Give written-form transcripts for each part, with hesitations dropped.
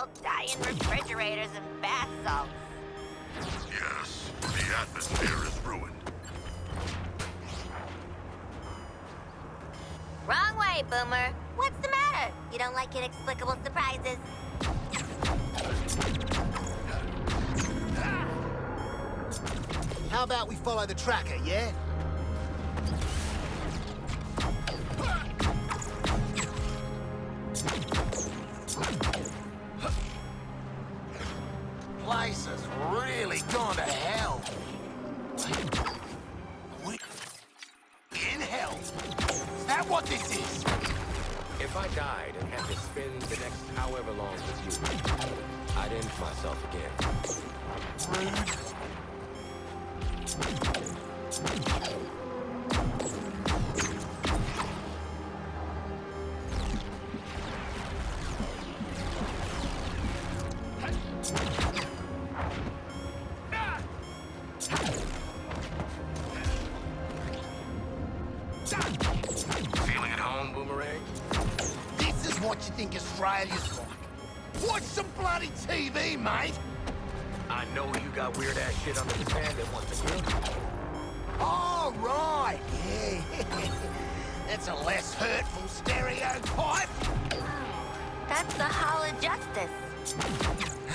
all die in refrigerators and bath salts. Yes, the atmosphere is ruined. Wrong way, Boomer. What's the matter? You don't like inexplicable surprises? How about we follow the tracker, yeah? Place has really gone to hell. We in hell? Is that what this is? If I died and had to spend the next however long with you, I'd end myself again. Rude. Feeling at home, Boomerang? This is what you think Australia's like. Watch some bloody TV, mate. I know you got weird-ass shit under the sand that wants to kill you. All right, yeah. That's a less hurtful stereotype. That's the Hall of Justice.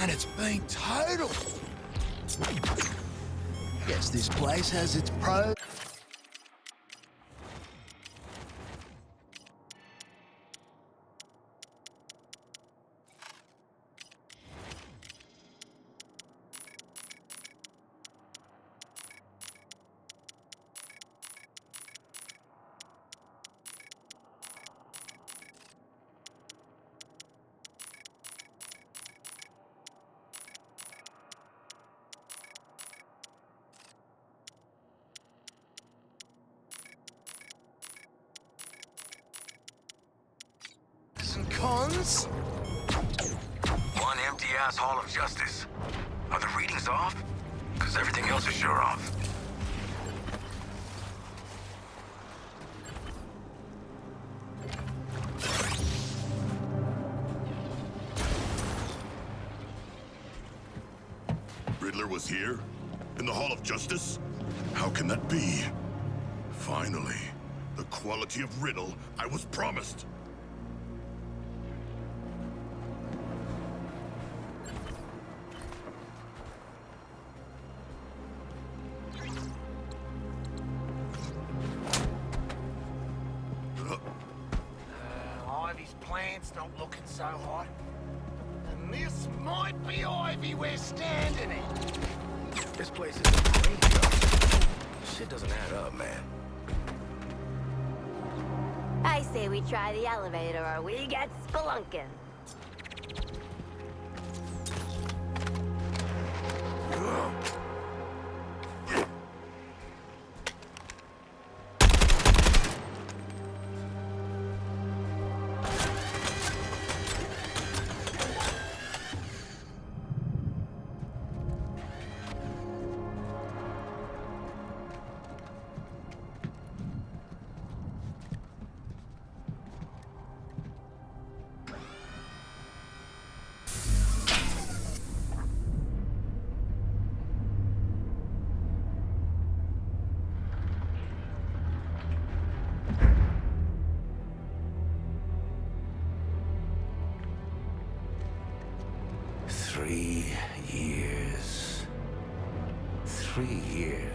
And it's been total. Guess this place has its pros. And cons? One empty-ass Hall of Justice. Are the readings off? Because everything else is sure off. Riddler was here? In the Hall of Justice? How can that be? Finally, the quality of riddle I was promised. Ivy's plant's not looking so hot. And this might be Ivy we're standing in. This place is a graveyard. Shit doesn't add up, man. I say we try the elevator or we get spelunking.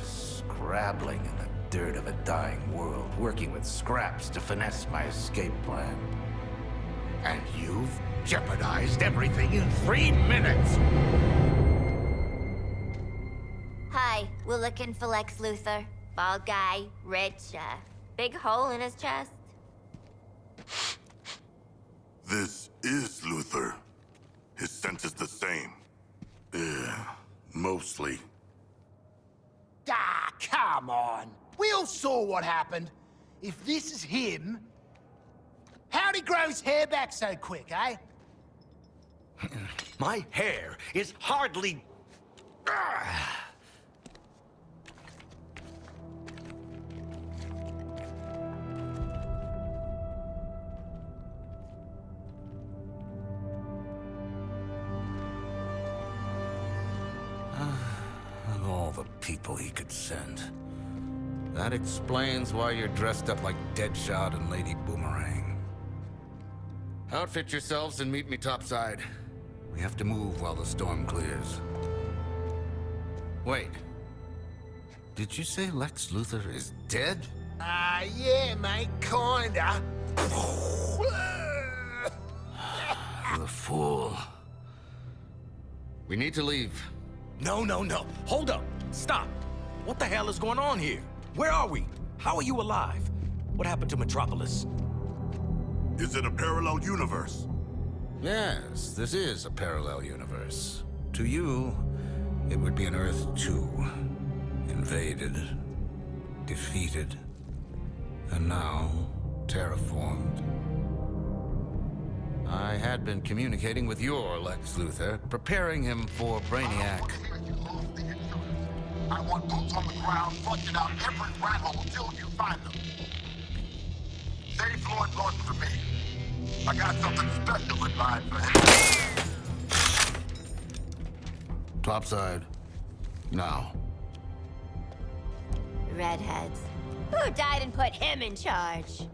Scrabbling in the dirt of a dying world, working with scraps to finesse my escape plan. And you've jeopardized everything in 3 minutes! Hi, we're looking for Lex Luthor. Bald guy, rich, big hole in his chest. This is Luthor. His scent is the same. Yeah, mostly. Ah, come on. We all saw what happened. If this is him, how'd he grow his hair back so quick, eh? My hair is hardly... people he could send. That explains why you're dressed up like Deadshot and Lady Boomerang. Outfit yourselves and meet me topside. We have to move while the storm clears. Wait. Did you say Lex Luthor is dead? Yeah, mate, kinda. The fool. We need to leave. No. Hold up. Stop. What the hell is going on here? Where are we? How are you alive? What happened to Metropolis? Is it a parallel universe? Yes, this is a parallel universe. To you, it would be an Earth 2. Invaded, defeated, and now terraformed. I had been communicating with your Lex Luthor, preparing him for Brainiac. I want boots on the ground, flushing out every rat hole till you find them. Save Floyd Gordon for me. I got something special in mind for him. Topside. Now. Redheads. Who died and put him in charge?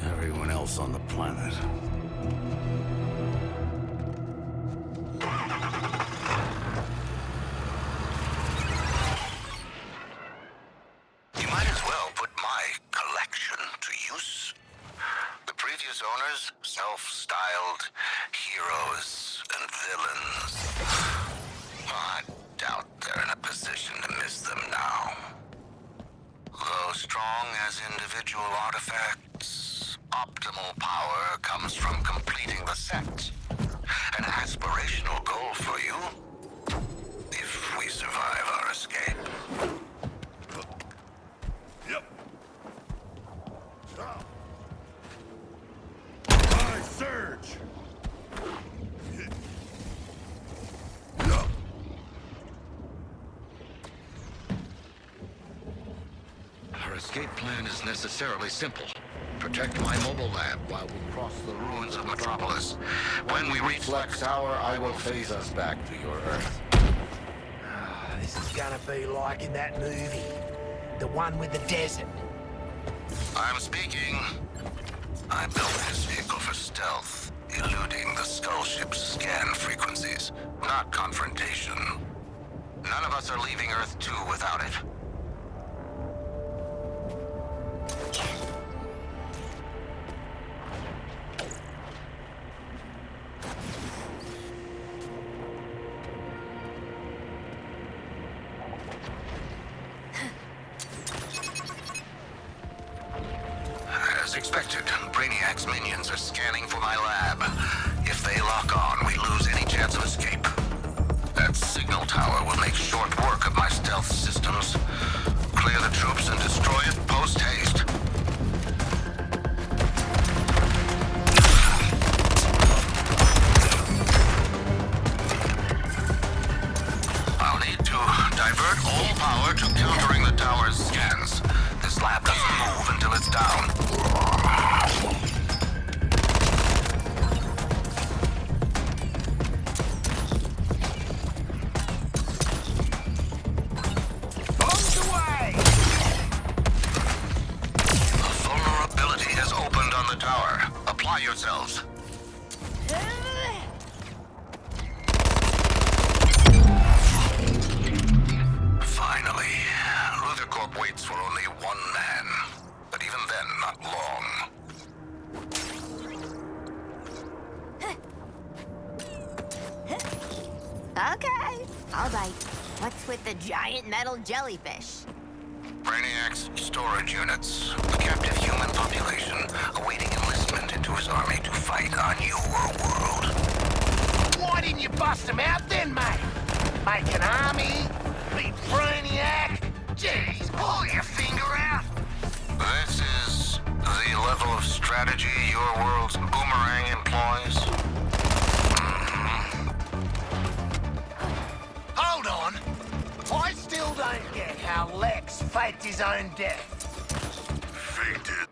Everyone else on the planet. You might as well put my collection to use. The previous owners, self-styled heroes and villains. I doubt they're in a position to miss them now. Though strong as individual artifacts, optimal power comes from completing the set. An aspirational goal for you, if we survive our escape. Yep. I surge. Yup. Our escape plan is necessarily simple. Protect my mobile lab while we cross the ruins of Metropolis. When we reach Lex Tower, I will phase us back to your Earth. This is gonna be like in that movie. The one with the desert. I'm speaking. I built this vehicle for stealth, eluding the Skull Ship's scan frequencies, not confrontation. None of us are leaving Earth 2 without it. As expected, Brainiac's minions are scanning for my lab. If they lock on, we lose any chance of escape. That signal tower will make short work of my stealth systems. Clear the troops and destroy it post-haste. I'll need to divert all power to countering the tower's scans. This lab doesn't move until it's down. Bombs away! A vulnerability has opened on the tower. Apply yourselves. Finally, Luthor Corp waits for only one man. But even then, not long. Okay, all right. What's with the giant metal jellyfish? Brainiac's storage units. A captive human population awaiting enlistment into his army to fight on your world. Why didn't you bust him out then, mate? Make an army? Beat Brainiac? Jeez, pull your finger out! This is the level of strategy your world's boomerang employs? Hold on. I still don't get how Lex faked his own death. Fainted.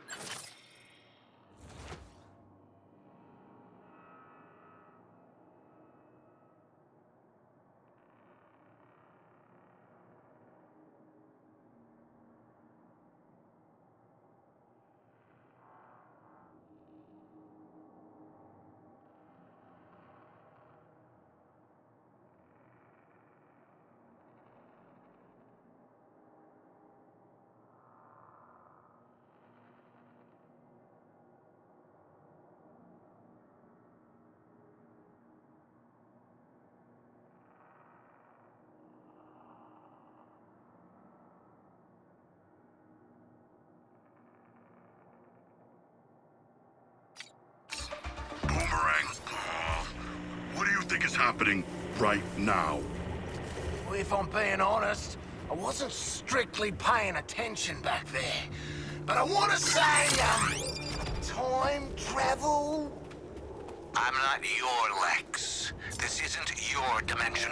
think is happening right now? If I'm being honest, I wasn't strictly paying attention back there. But I want to say, time travel? I'm not your Lex. This isn't your dimension.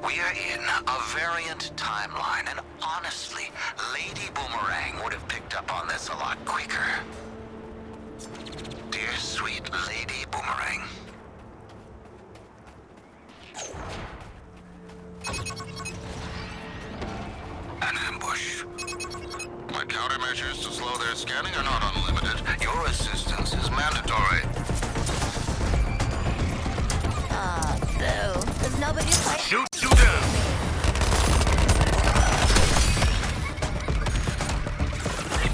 We are in a variant timeline, and honestly, Lady Boomerang would have picked up on this a lot quicker. Dear sweet Lady Boomerang. An ambush. My countermeasures to slow their scanning are not unlimited. Your assistance is mandatory. Boo. There's nobody to play. Shoot you down!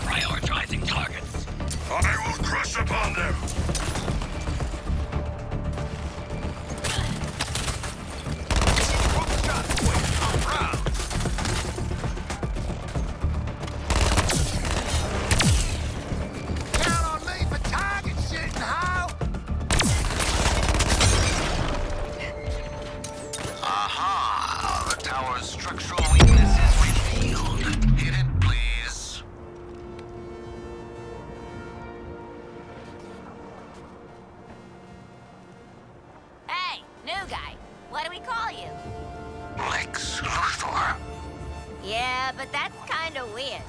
Prioritizing targets. I will crush upon them! Count on me for target shooting, ho! Aha! The tower's structural weakness is revealed. Hit it, please. Hey, new guy. What do we call you? Lex Luthor. Yeah, but that's kind of weird.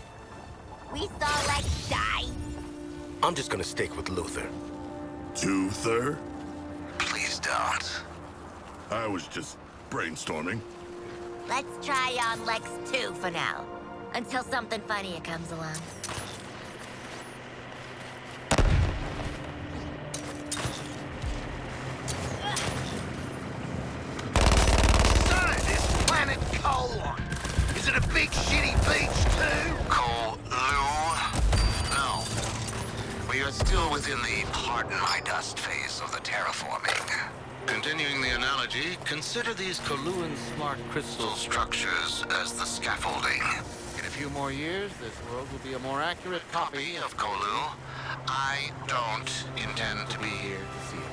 We saw Lex die. I'm just gonna stick with Luther. Toother? Please don't. I was just brainstorming. Let's try on Lex 2 for now. Until something funnier comes along. So, this planet Colon. Is it a big shitty beach too? No. We are still within the pardon my dust phase of the terraforming. Continuing the analogy, consider these Coluan smart crystal structures as the scaffolding. In a few more years, this world will be a more accurate copy Of Kolu, I don't intend to be here to see it.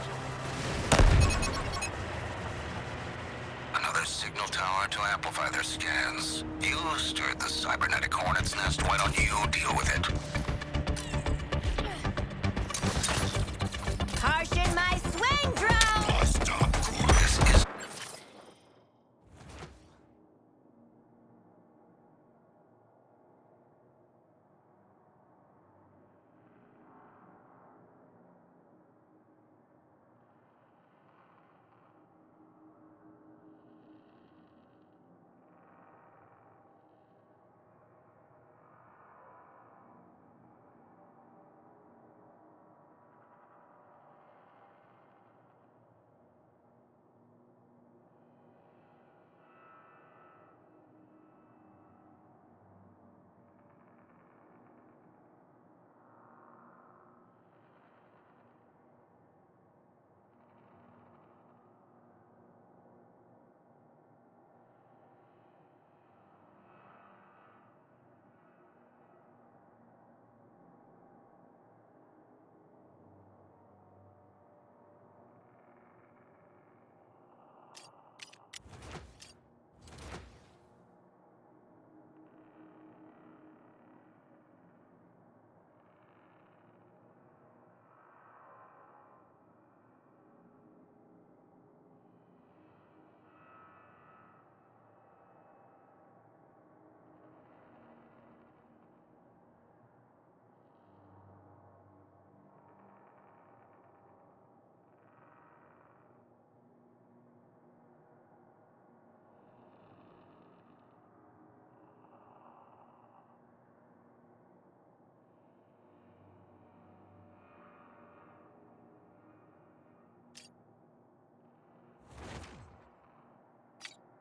another signal tower to amplify their scans. You stirred the cybernetic hornet's nest. Why don't you deal with it? Harshin my swing drone! Stop,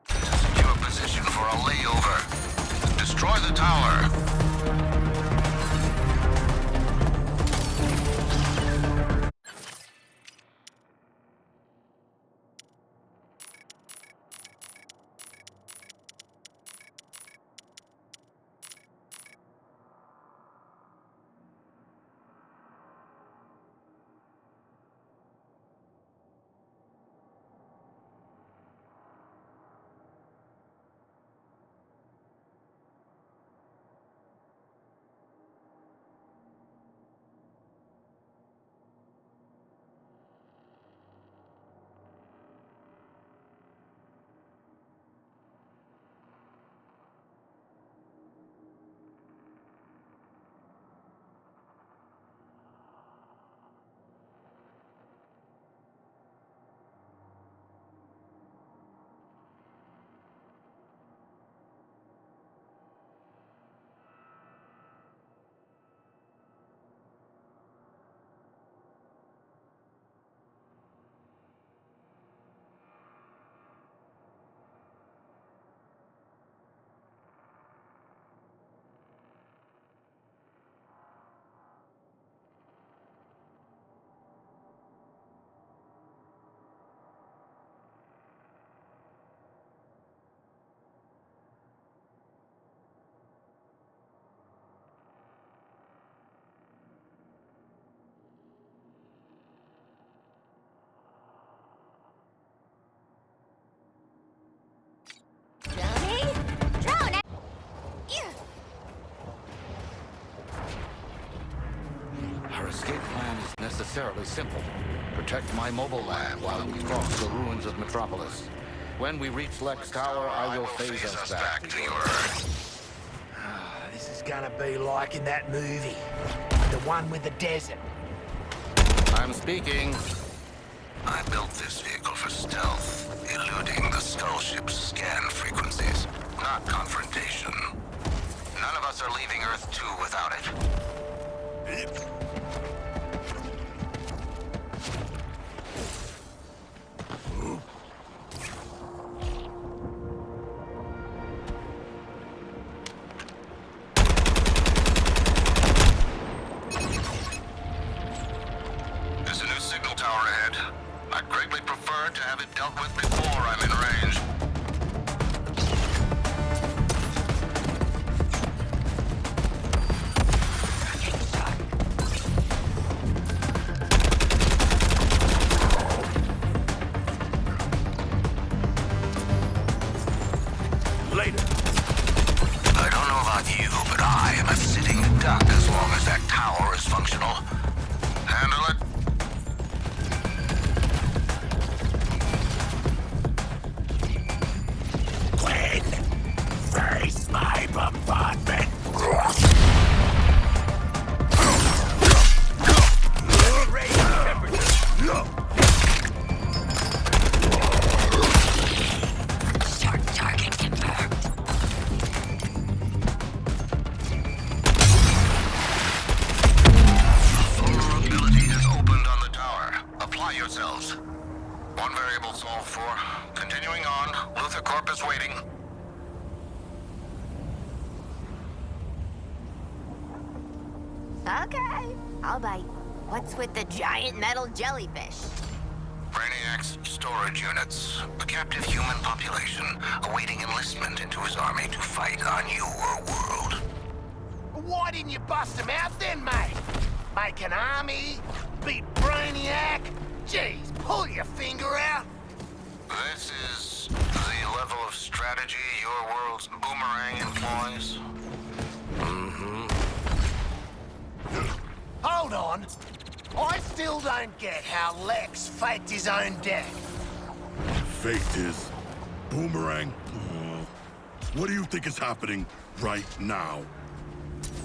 This is secure position for a layover. Destroy the tower. Our escape plan is necessarily simple. Protect my mobile lab while we cross the ruins of Metropolis. When we reach Lex Tower, I will phase us back to your Earth. This is gonna be like in that movie. The one with the desert. I'm speaking. I built this vehicle for stealth, eluding the Skull ship's scan frequencies, not confrontation. None of us are leaving Earth 2 without it. There's a new signal tower ahead. I'd greatly prefer to have it dealt with before I'm in range. Later. I don't know about you, but I am a sitting duck as long as that tower is functional. Handle it. Gwen, face my bombardment. Raise the temperature. Start target confirmed. Vulnerability has opened on the tower. Apply yourselves. One variable solved for. Continuing on. Luther Corp is waiting. Okay, I'll bite. What's with the giant metal jellyfish? Brainiac's storage units. A captive human population awaiting enlistment into his army to fight on your world. Why didn't you bust him out then, mate? Make an army? Beat Brainiac? Jeez, pull your finger out. This is the level of strategy your world's boomerang employs? Hold on. I still don't get how Lex faked his own death. Faked his boomerang. What do you think is happening right now?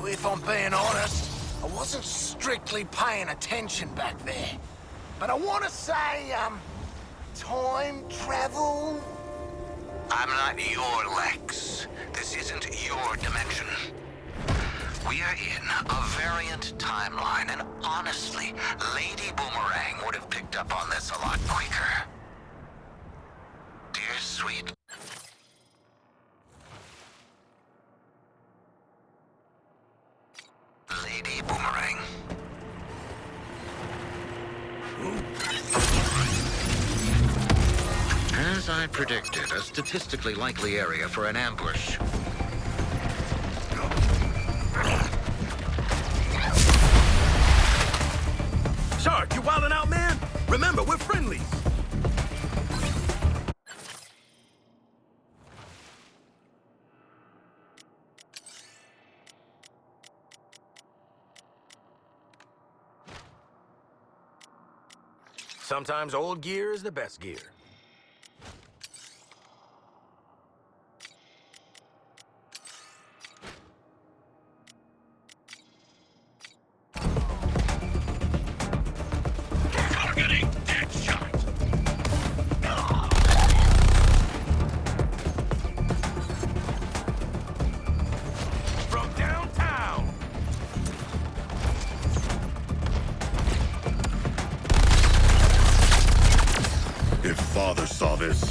If I'm being honest, I wasn't strictly paying attention back there. But I want to say, time travel? I'm not your Lex. This isn't your dimension. We are in a variant timeline, and honestly, Lady Boomerang would have picked up on this a lot quicker. Dear sweet... Lady Boomerang. As I predicted, a statistically likely area for an ambush. Shark, you wildin' out, man? Remember, we're friendlies. Sometimes old gear is the best gear. Targeting Deadshot. From downtown. If Father saw this,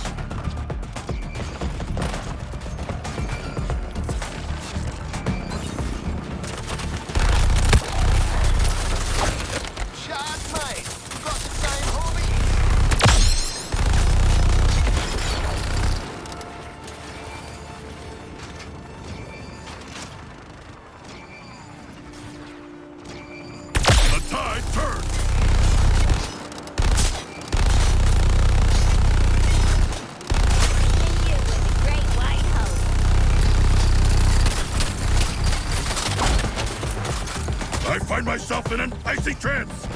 Shark, mate. We've got the same hobby. the tide turns. And you with the great white hope. I find myself in an icy trance!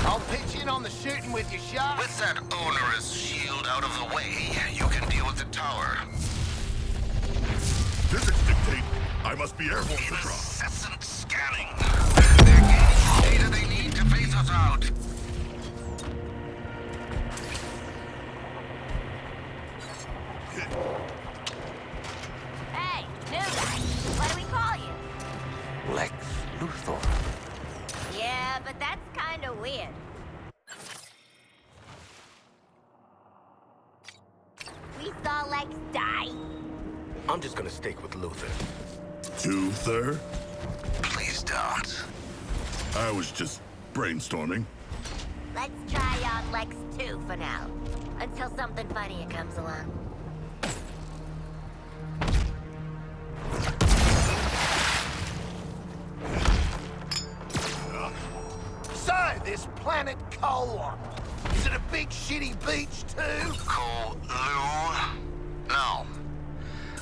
I'll pitch in on the shooting with you, Shark. With that onerous shield out of the way, you can deal with the tower. Physics dictate I must be airborne to drop. Incessant scanning. They're gaining data they need to phase us out. Hey, Newt, what do we call you? Lex Luthor. Yeah, but that's kind of weird. We saw Lex die. I'm just gonna stick with Luther. Luther? Please don't. I was just brainstorming. Let's try out Lex 2 for now, until something funnier comes along. So, this planet Kolu. Is it a big shitty beach too? Kolu? No.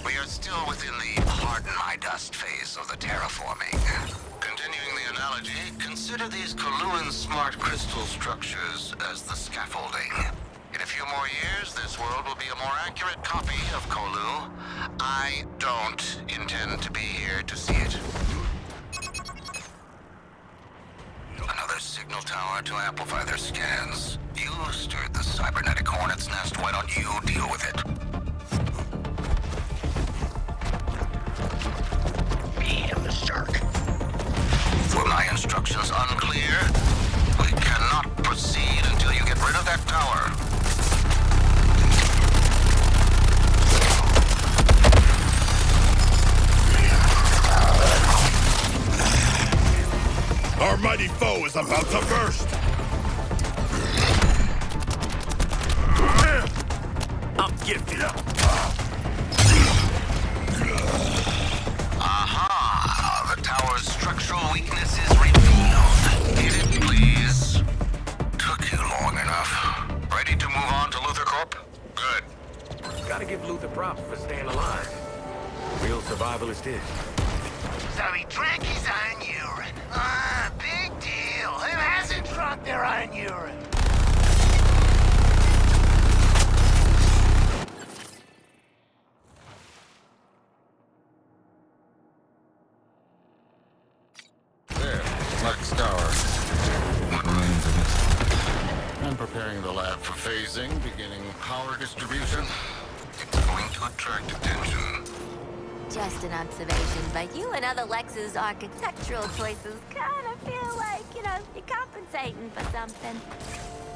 We are still within the harden my dust phase of the terraforming. Continuing the analogy, consider these Koluan smart crystal structures as the scaffolding. In a few more years, this world will be a more accurate copy of Kolu. I don't intend to be here to see it. Another signal tower to amplify their scans. You stirred the cybernetic hornet's nest. Why don't you deal with it? Me and the shark. Were my instructions unclear? We cannot proceed until you get rid of that tower. Our mighty foe is about to burst! I'm gifted. Aha! The tower's structural weakness is revealed. Hit it, please. Took you long enough. Ready to move on to Luther Corp? Good. Gotta give Luther props for staying alive. Real survivalist is. So he drank his own urine. Ah, big deal. Who hasn't drunk their own urine? There, Lex Tower. What remains of it? I'm preparing the lab for phasing, beginning power distribution. It's going to attract attention. Just an observation, but you and other Lex's architectural choices kind of feel like, you're compensating for something.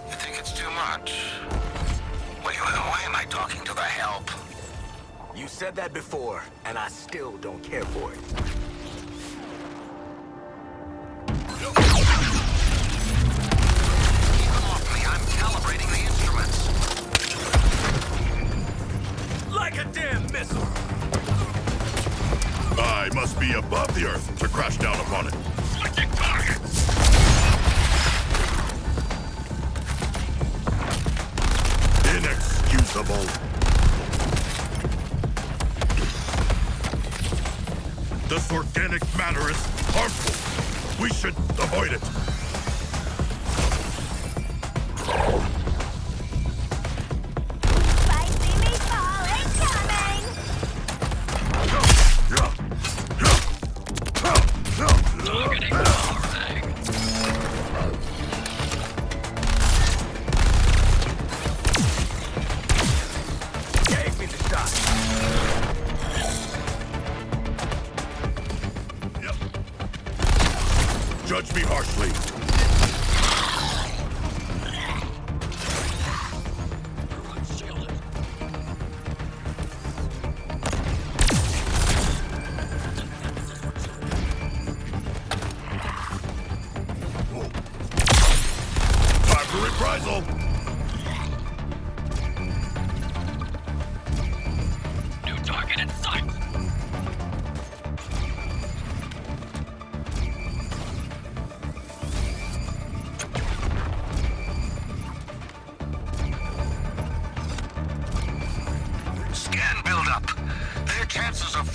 You think it's too much? Why am I talking to the help? You said that before, and I still don't care for it. Keep them off me. I'm calibrating the instruments. Like a damn missile. I must be above the Earth to crash down upon it. Switching targets. Inexcusable. This organic matter is harmful. We should avoid it. Spicy meatball incoming! Gave me the shot. Judge me harshly. Time for reprisal. New target in sight.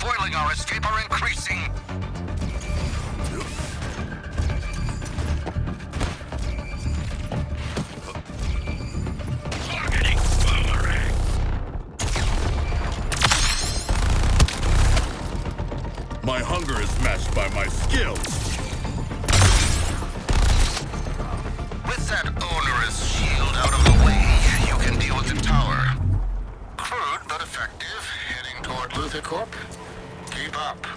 foiling our escape are increasing. Targeting Boomerang. My hunger is matched by my skills. With that onerous shield out of the way, you can deal with the tower. Crude but effective, heading toward Luther Corp. Keep up.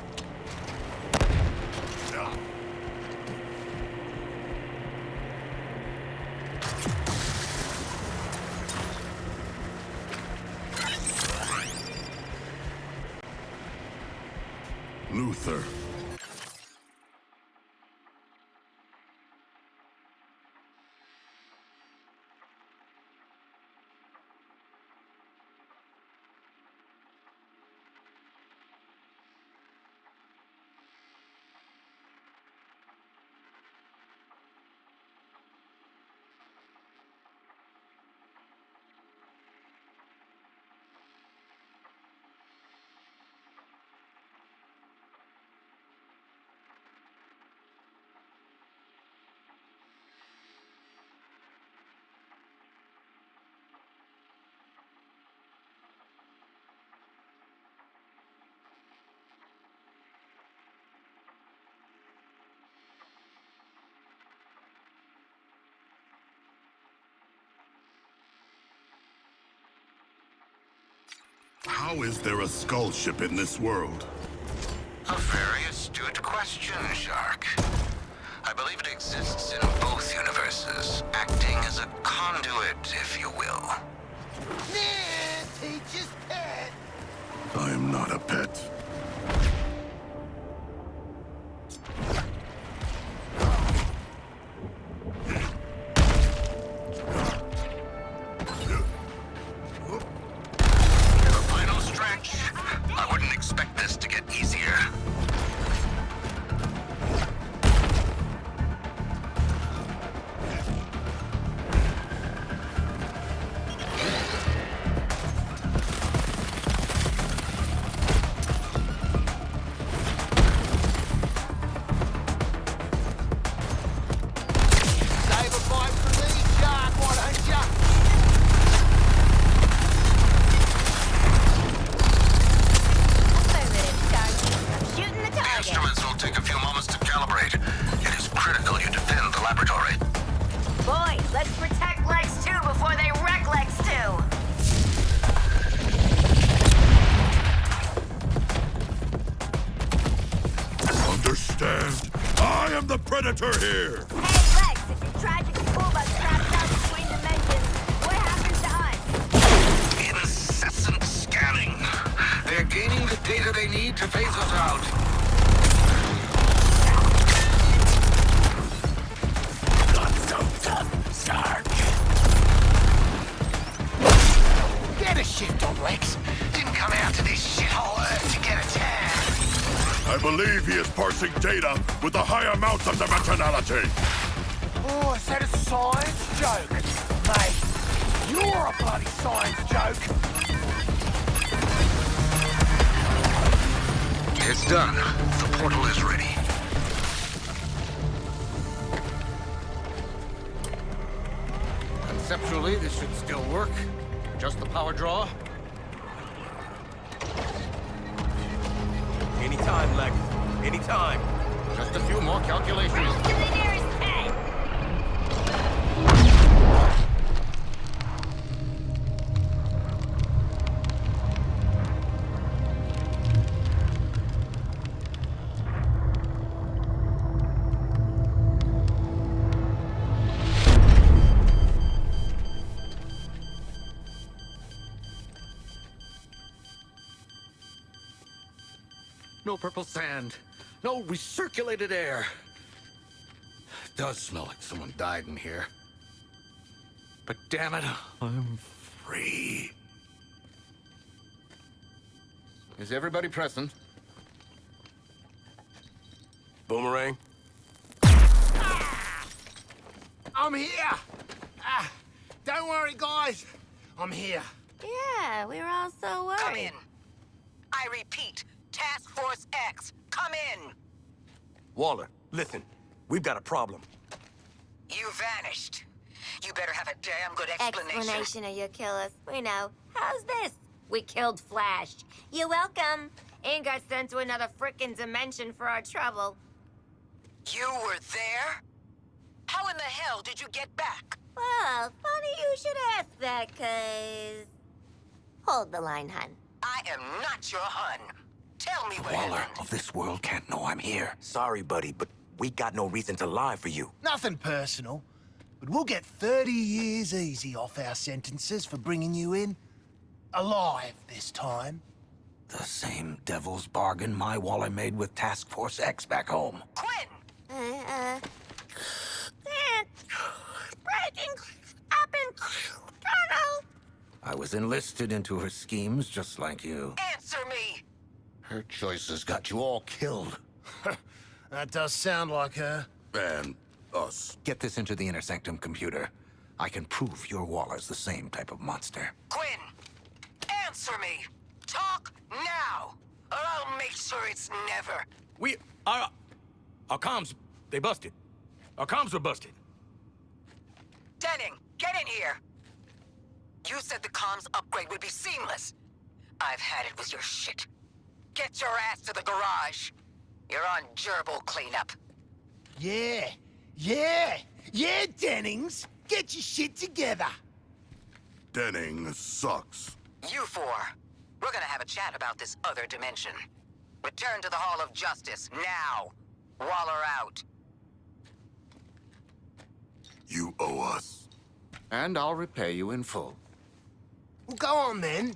Luther. How is there a skull ship in this world? A very astute question, Shark. I believe it exists in both universes, acting as a conduit, if you will. Nah, teacher's pet. I am not a pet. The final stretch. I wouldn't expect this to get easier. Save a bite for me, Shark, why don't ya? Affirmative, Sergeant. I'm shooting the The target. instruments will take a few moments to calibrate. It is critical you defend the laboratory. Boys, let's protect Lex 2 before they wreck Lex 2. Understand? I am the predator here! Hey, Lex, if your tragic school bus craps out between dimensions, what happens to us? Incessant scanning. They're gaining the data they need to phase us out. Not so tough, Sark. Get a shift on, Lex. Didn't come out to this shithole Earth to get a tan. I believe he is parsing data with a high amount of dimensionality. Oh, is that a science joke? Mate, you're a bloody science joke. It's done. The portal is ready. Conceptually, this should still work. Just the power draw. Anytime, Lex. Anytime. Just a few more calculations. To the nearest 10. No purple sand. No recirculated air. It does smell like someone died in here. But damn it, I'm free. Is everybody present? Boomerang? I'm here. Don't worry, guys. I'm here. Yeah, we were all so worried. Come in. I repeat, Task Force X, come in! Waller, listen. We've got a problem. You vanished. You better have a damn good explanation. Explanation of your killers. We know. How's this? We killed Flash. You're welcome. And got sent to another frickin' dimension for our trouble. You were there? How in the hell did you get back? Well, funny you should ask that, 'cause... Hold the line, hun. I am not your hun. Tell me what Waller happened. of this world can't know I'm here. Sorry, buddy, but we got no reason to lie for you. Nothing personal, but we'll get 30 years easy off our sentences for bringing you in. Alive this time. The same devil's bargain my Waller made with Task Force X back home. Quinn! Breaking up in tunnel. I was enlisted into her schemes just like you. Answer me! Her choices got you all killed. That does sound like her. And us. Get this into the Inner Sanctum computer. I can prove your Waller's the same type of monster. Quinn! Answer me! Talk now! Or I'll make sure it's never. Our comms, they busted. Our comms were busted. Denning, get in here! You said the comms upgrade would be seamless. I've had it with your shit. Get your ass to the garage. You're on gerbil cleanup. Yeah, Dennings! Get your shit together! Denning sucks. You four, we're gonna have a chat about this other dimension. Return to the Hall of Justice, now. Waller out. You owe us. And I'll repay you in full. Well, go on then.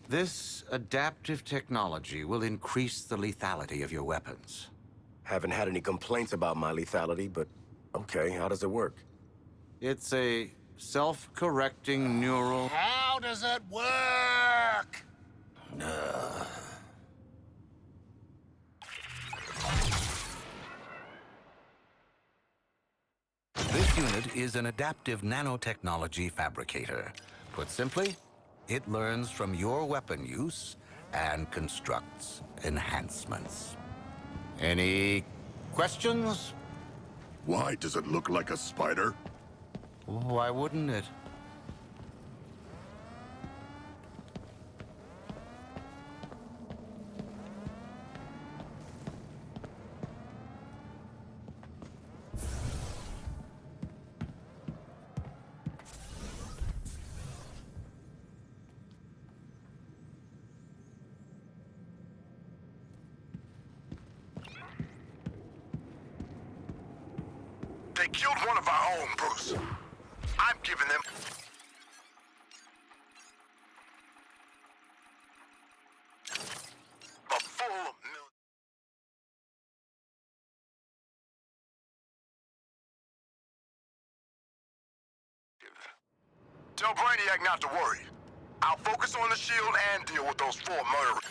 This adaptive technology will increase the lethality of your weapons. Haven't had any complaints about my lethality, but okay, how does it work? It's a self-correcting neural... How does it work? This unit is an adaptive nanotechnology fabricator. Put simply, it learns from your weapon use and constructs enhancements. Any questions? Why does it look like a spider? Why wouldn't it? They killed one of our own, Bruce. I'm giving them... a full mil... Tell Brainiac not to worry. I'll focus on the shield and deal with those 4 murderers.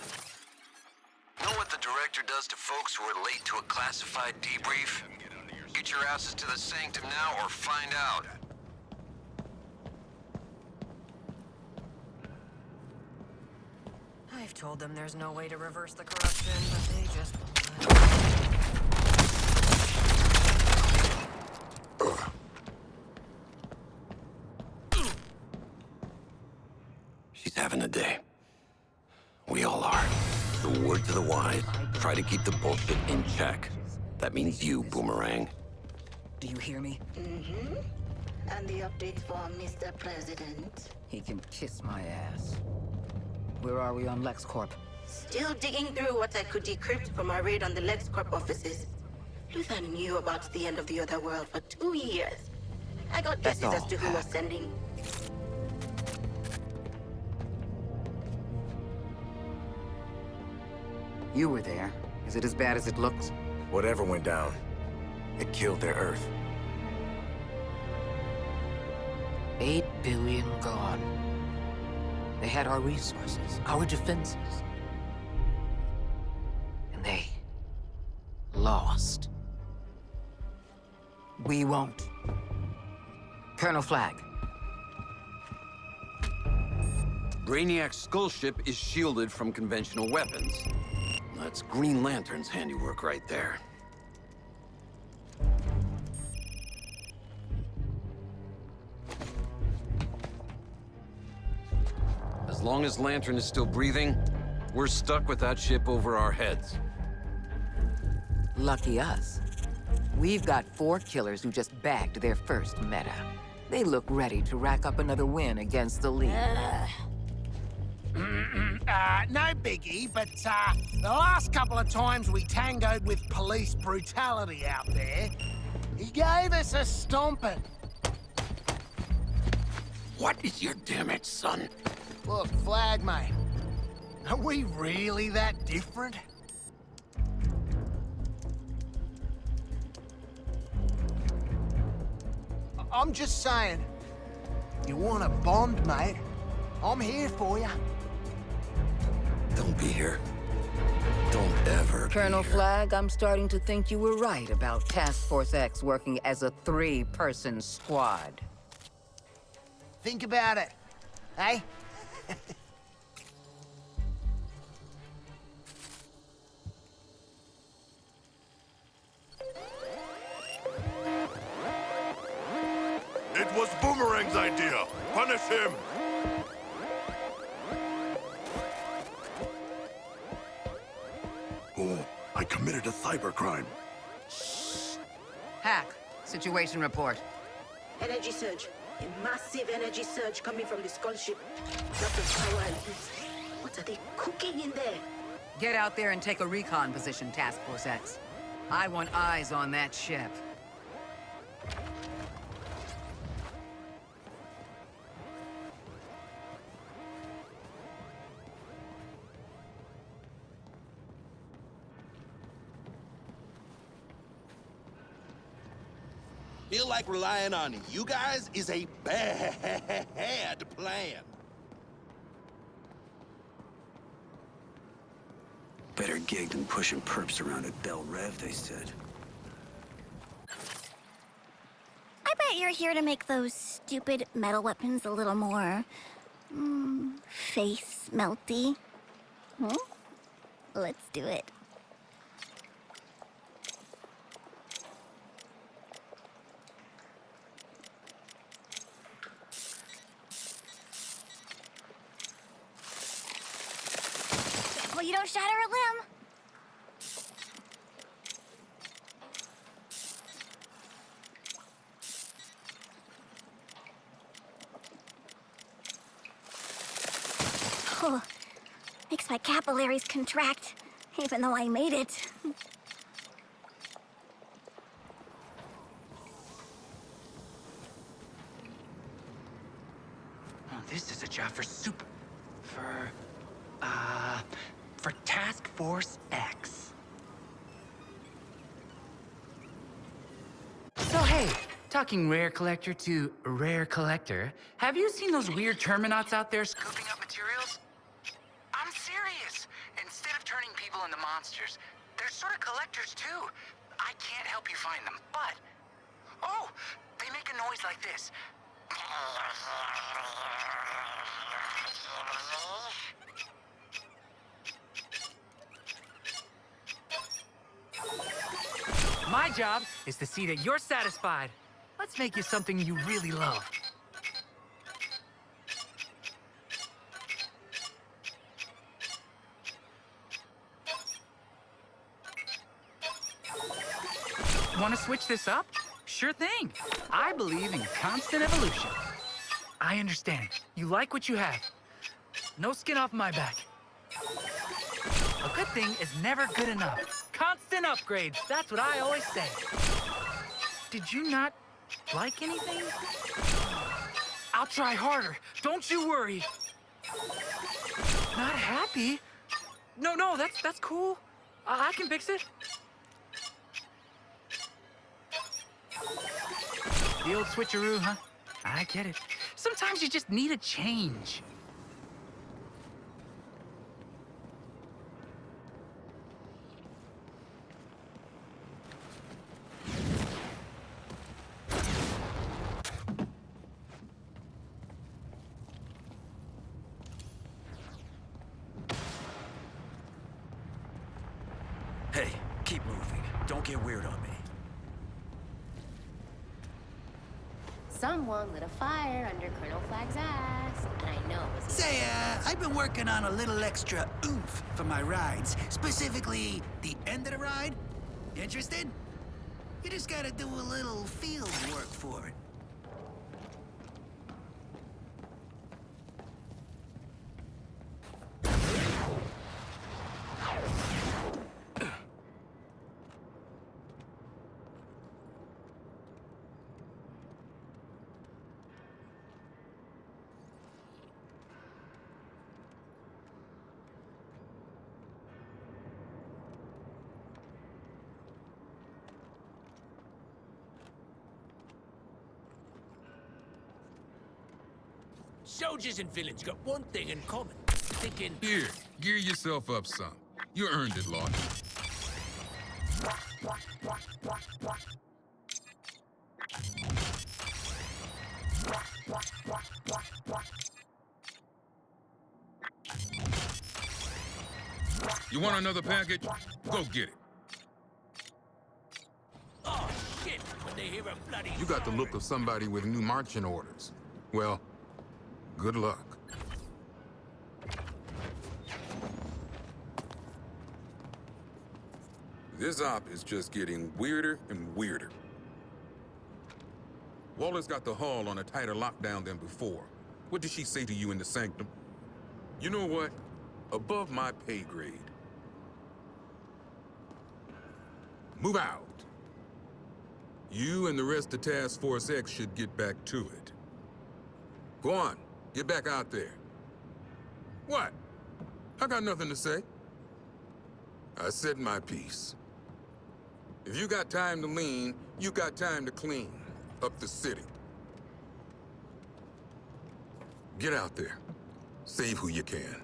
Know what the director does to folks who are late to a classified debrief? Get your asses to the Sanctum now or find out. I've told them there's no way to reverse the corruption, but they just won't. She's having a day. We all are. The word to the wise, try to keep the bullshit in check. That means you, Boomerang. Do you hear me? Mm-hmm. And the update for Mr. President? He can kiss my ass. Where are we on LexCorp? Still digging through what I could decrypt from our raid on the LexCorp offices. Luther knew about the end of the other world for 2 years. I got guesses as to who was sending. You were there. Is it as bad as it looks? Whatever went down, it killed their Earth. 8 billion gone. They had our resources, our defenses. And they lost. We won't. Colonel Flagg. Brainiac's skull ship is shielded from conventional weapons. That's Green Lantern's handiwork right there. As long as Lantern is still breathing, we're stuck with that ship over our heads. Lucky us. We've got 4 killers who just bagged their first meta. They look ready to rack up another win against the League. No biggie, but the last couple of times we tangoed with police brutality out there, he gave us a stomping. What is your damage, son? Look, Flag, mate. Are we really that different? I'm just saying, you want a bond, mate? I'm here for you. Don't be here. Don't ever be Colonel here. Flag, I'm starting to think you were right about Task Force X working as a 3-person squad. Think about it, eh? It was Boomerang's idea. Punish him. Oh, I committed a cybercrime. Hack, situation report. Energy surge. A massive energy surge coming from the skull ship. Lots of power and heat. What are they cooking in there? Get out there and take a recon position, Task Force X. I want eyes on that ship. Feel like relying on you guys is a bad plan. Better gig than pushing perps around at Bell Rev, they said. I bet you're here to make those stupid metal weapons a little more... face melty. Let's do it. Well, you don't shatter a limb. Oh, makes my capillaries contract, even though I made it. Oh, this is a job for for Task Force X. So hey, talking rare collector to rare collector, have you seen those weird Terminauts out there scooping up materials? I'm serious. Instead of turning people into monsters, they're sort of collectors too. I can't help you find them, but... Oh, they make a noise like this. My job is to see that you're satisfied. Let's make you something you really love. Want to switch this up? Sure thing. I believe in constant evolution. I understand. You like what you have. No skin off my back. A good thing is never good enough. Constant upgrades. That's what I always say. Did you not like anything? I'll try harder. Don't you worry. Not happy? No, that's cool. I can fix it. The old switcheroo, huh? I get it. Sometimes you just need a change. Hey, keep moving. Don't get weird on me. Someone lit a fire under Colonel Flagg's ass, and I know it was... Say, I've been working on a little extra oomph for my rides. Specifically, the end of the ride. Interested? You just gotta do a little field work for it. Soldiers and villains got one thing in common. Thinking... Here, gear yourself up some. You earned it, Lord. You want another package? Go get it. Oh, shit, when they hear a bloody... You got the look of somebody with new marching orders. Well, good luck. This op is just getting weirder and weirder. Waller's got the Hall on a tighter lockdown than before. What did she say to you in the sanctum? You know what? Above my pay grade. Move out. You and the rest of Task Force X should get back to it. Go on, get back out there. What? I got nothing to say. I said my piece. If you got time to lean, you got time to clean up the city. Get out there. Save who you can.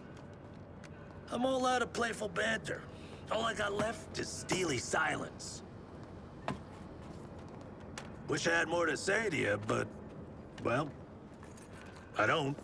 I'm all out of playful banter. All I got left is steely silence. Wish I had more to say to you, but, well, I don't.